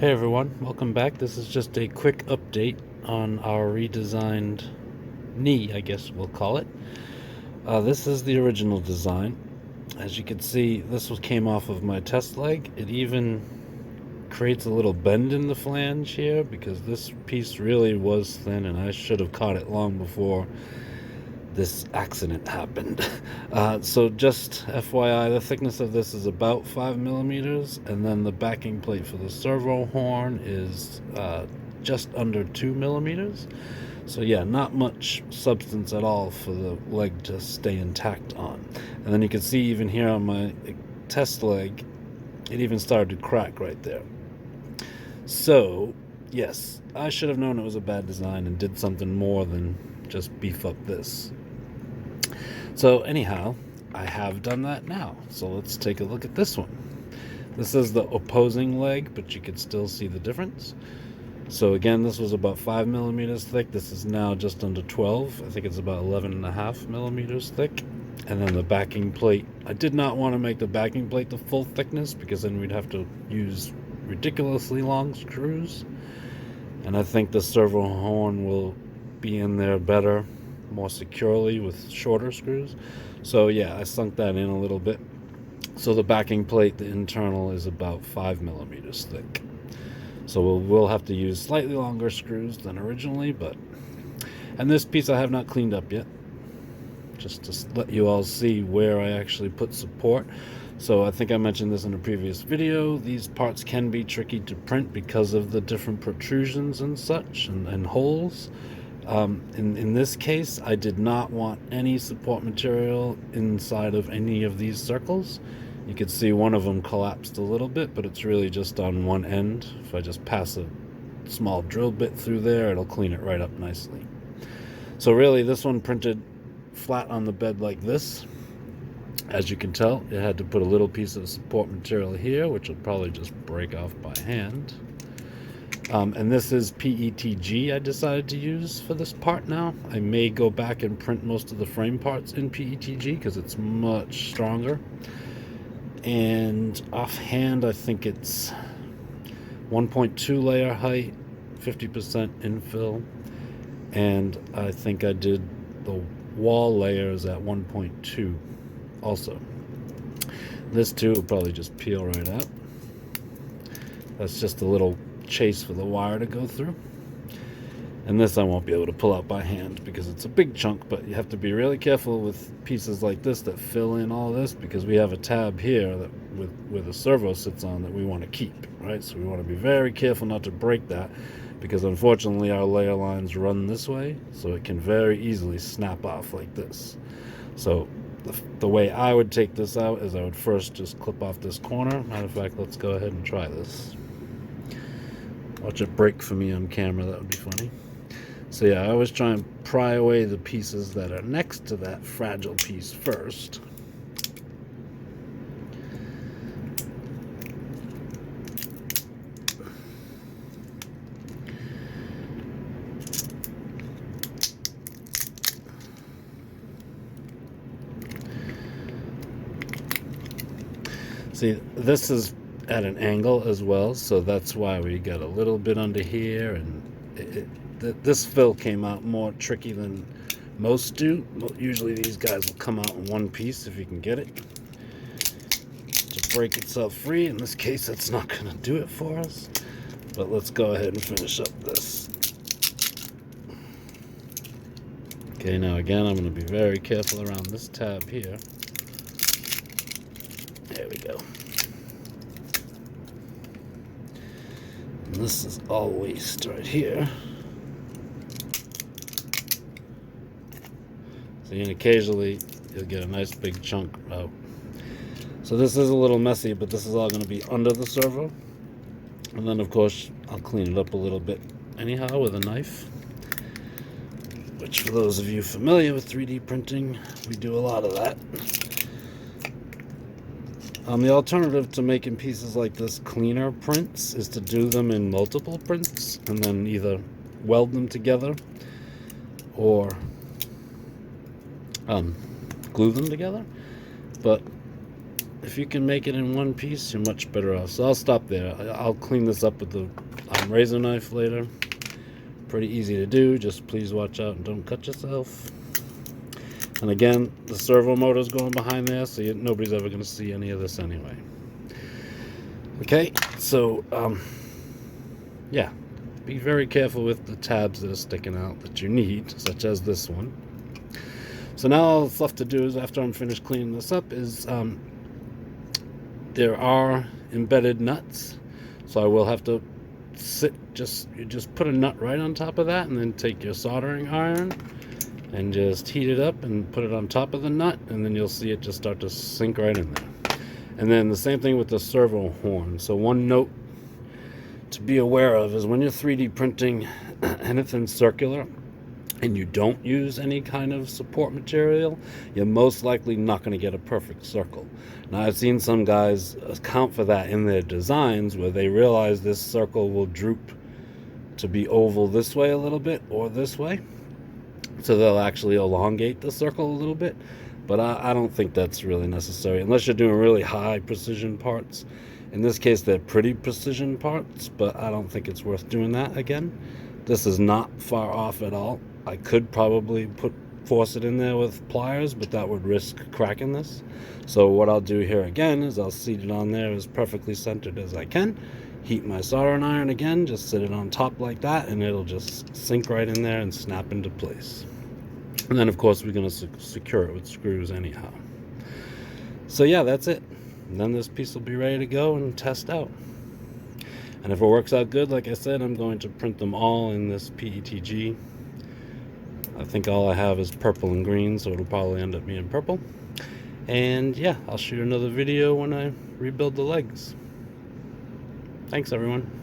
Hey everyone, welcome back. This is just a quick update on our redesigned knee, I guess we'll call it. This is the original design. As you can see, came off of my test leg. It even creates a little bend in the flange here because this piece really was thin and I should have caught it long before this accident happened. So just FYI, the thickness of this is about 5 millimeters, and then the backing plate for the servo horn is just under 2 millimeters. So yeah, not much substance at all for the leg to stay intact on. And then you can see even here on my test leg, it even started to crack right there. So yes, I should have known it was a bad design and did something more than just beef up this. So anyhow, I have done that now. So let's take a look at this one. This is the opposing leg, but you can still see the difference. So again, this was about 5 millimeters thick. This is now just under 12. I think it's about 11.5 millimeters thick. And then the backing plate, I did not want to make the backing plate the full thickness because then we'd have to use ridiculously long screws. And I think the servo horn will be in there better, more securely with shorter screws. So yeah, I sunk that in a little bit. So the backing plate, the internal, is about 5 millimeters thick. So we'll have to use slightly longer screws than originally, and this piece I have not cleaned up yet, just to let you all see where I actually put support. So I think I mentioned this in a previous video. These parts can be tricky to print because of the different protrusions and such, and holes. In this case, I did not want any support material inside of any of these circles. You can see one of them collapsed a little bit, but it's really just on one end. If I just pass a small drill bit through there, it'll clean it right up nicely. So really, this one printed flat on the bed like this. As you can tell, it had to put a little piece of support material here, which will probably just break off by hand. And this is PETG I decided to use for this part now. I may go back and print most of the frame parts in PETG because it's much stronger. And offhand, I think it's 1.2 layer height, 50% infill. And I think I did the wall layers at 1.2 also. This too will probably just peel right out. That's just a little chase for the wire to go through. And this I won't be able to pull out by hand because it's a big chunk, but you have to be really careful with pieces like this that fill in all this, because we have a tab here that where the servo sits on that we want to keep, right? So we want to be very careful not to break that, because unfortunately our layer lines run this way, so it can very easily snap off like this. So the way I would take this out is I would first just clip off this corner. Matter of fact, let's go ahead and try this. Watch it break for me on camera, that would be funny. So yeah, I always try and pry away the pieces that are next to that fragile piece first. See, this is at an angle as well, so that's why we got a little bit under here, and this fill came out more tricky than most do. Usually these guys will come out in one piece if you can get it to break itself free. In this case, it's not going to do it for us, but let's go ahead and finish up this. Okay, now again, I'm going to be very careful around this tab here. There we go. And this is all waste right here. So occasionally you'll get a nice big chunk out. So this is a little messy, but this is all going to be under the servo. And then of course I'll clean it up a little bit anyhow with a knife, which for those of you familiar with 3D printing, we do a lot of that. The alternative to making pieces like this cleaner prints is to do them in multiple prints and then either weld them together or glue them together. But if you can make it in one piece, you're much better off. So I'll stop there. I'll clean this up with the razor knife later. Pretty easy to do. Just please watch out and don't cut yourself. And again, the servo motor's going behind there, so nobody's ever going to see any of this anyway. Okay, so yeah, be very careful with the tabs that are sticking out that you need, such as this one. So now all that's left to do is, after I'm finished cleaning this up, is there are embedded nuts, so I will have to you just put a nut right on top of that, and then take your soldering iron and just heat it up and put it on top of the nut, and then you'll see it just start to sink right in there. And then the same thing with the servo horn. So one note to be aware of is when you're 3D printing anything circular and you don't use any kind of support material, you're most likely not going to get a perfect circle. Now, I've seen some guys account for that in their designs, where they realize this circle will droop to be oval this way a little bit or this way, so they'll actually elongate the circle a little bit. But I don't think that's really necessary unless you're doing really high precision parts. In this case, they're pretty precision parts, but I don't think it's worth doing that again. This is not far off at all. I could probably force it in there with pliers, but that would risk cracking this. So what I'll do here again is I'll seat it on there as perfectly centered as I can. Heat my soldering iron again, just sit it on top like that, and it'll just sink right in there and snap into place. And then, of course, we're going to secure it with screws anyhow. So yeah, that's it. And then this piece will be ready to go and test out. And if it works out good, like I said, I'm going to print them all in this PETG. I think all I have is purple and green, so it'll probably end up being purple. And yeah, I'll shoot another video when I rebuild the legs. Thanks, everyone.